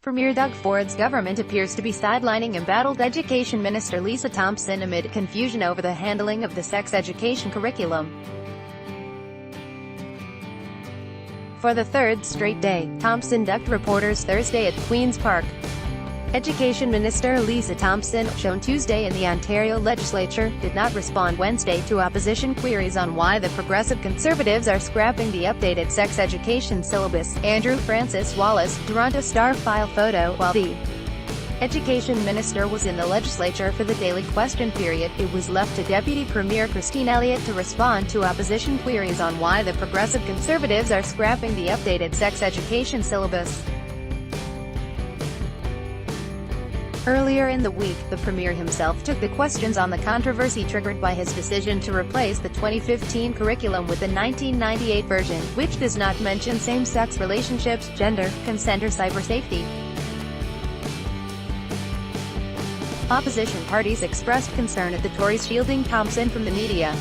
Premier Doug Ford's government appears to be sidelining embattled Education Minister Lisa Thompson amid confusion over the handling of the sex education curriculum. For the third straight day, Thompson ducked reporters Thursday at Queen's Park. Education Minister Lisa Thompson, shown Tuesday in the Ontario legislature, did not respond Wednesday to opposition queries on why the Progressive Conservatives are scrapping the updated sex education syllabus. Andrew Francis Wallace, Toronto Star file photo. While the Education Minister was in the legislature for the daily question period, it was left to Deputy Premier Christine Elliott to respond to opposition queries on why the Progressive Conservatives are scrapping the updated sex education syllabus. Earlier in the week, the Premier himself took the questions on the controversy triggered by his decision to replace the 2015 curriculum with the 1998 version, which does not mention same-sex relationships, gender, consent or cyber safety. Opposition parties expressed concern at the Tories shielding Thompson from the media.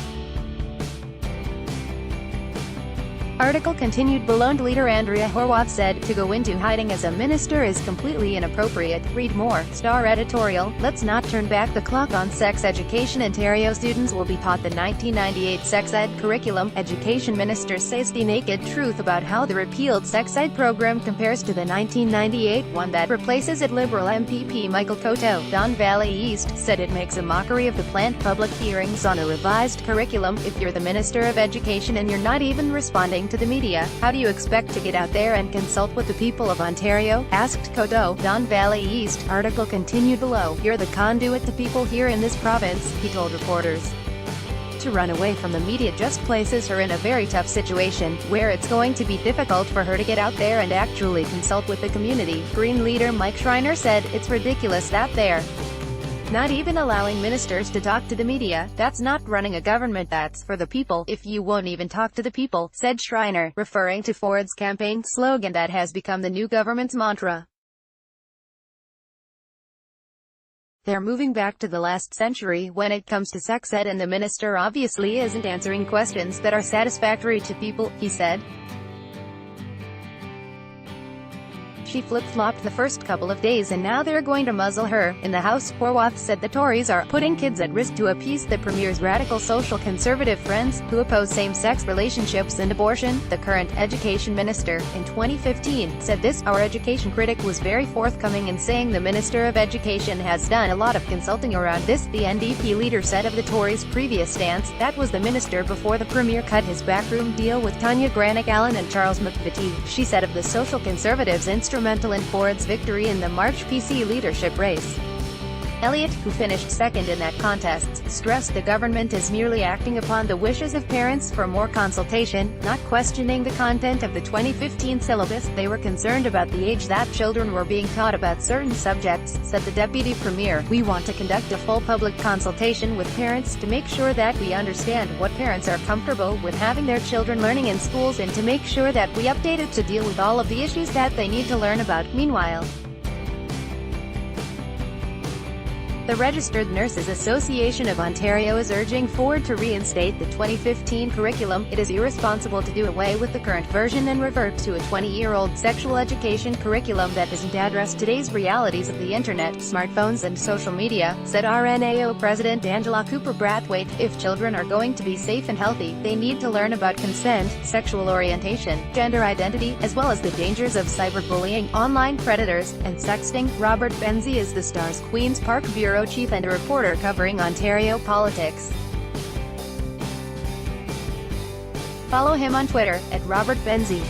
Article continued. Bellone leader Andrea Horwath said, "To go into hiding as a minister is completely inappropriate." Read more. Star editorial, "Let's not turn back the clock on sex education. Ontario students will be taught the 1998 sex ed curriculum." Education Minister says the naked truth about how the repealed sex ed program compares to the 1998 one that replaces it. Liberal MPP Michael Coteau, Don Valley East, said it makes a mockery of the planned public hearings on a revised curriculum. If you're the Minister of Education and you're not even responding to the media, how do you expect to get out there and consult with the people of Ontario? Asked Coteau. Don Valley East. Article continued below. "You're the conduit to people here in this province," he told reporters. To run away from the media just places her in a very tough situation, where it's going to be difficult for her to get out there and actually consult with the community. Green leader Mike Schreiner said, "It's ridiculous that they're not even allowing ministers to talk to the media. That's not running a government, that's for the people. If you won't even talk to the people," said Schreiner, referring to Ford's campaign slogan that has become the new government's mantra. "They're moving back to the last century when it comes to sex ed, and the minister obviously isn't answering questions that are satisfactory to people," he said. "She flip-flopped the first couple of days and now they're going to muzzle her." In the House, Horwath said the Tories are putting kids at risk to appease the Premier's radical social conservative friends, who oppose same-sex relationships and abortion. The current Education Minister, in 2015, said this. "Our education critic was very forthcoming in saying the Minister of Education has done a lot of consulting around this," the NDP leader said of the Tories' previous stance. That was the minister before the Premier cut his backroom deal with Tanya Granick-Allen and Charles McVitie. She said of the Social Conservatives instrumental in Ford's victory in the March PC leadership race. Elliott, who finished second in that contest, stressed the government is merely acting upon the wishes of parents for more consultation, not questioning the content of the 2015 syllabus. "They were concerned about the age that children were being taught about certain subjects," said the Deputy Premier. "We want to conduct a full public consultation with parents to make sure that we understand what parents are comfortable with having their children learning in schools and to make sure that we update it to deal with all of the issues that they need to learn about." Meanwhile, the Registered Nurses Association of Ontario is urging Ford to reinstate the 2015 curriculum. "It is irresponsible to do away with the current version and revert to a 20-year-old sexual education curriculum that doesn't address today's realities of the internet, smartphones and social media," said RNAO President Angela Cooper-Brathwaite. "If children are going to be safe and healthy, they need to learn about consent, sexual orientation, gender identity, as well as the dangers of cyberbullying, online predators, and sexting." Robert Benzie is the Star's Queen's Park Bureau Chief and a reporter covering Ontario politics. Follow him on Twitter, @RobertBenzie.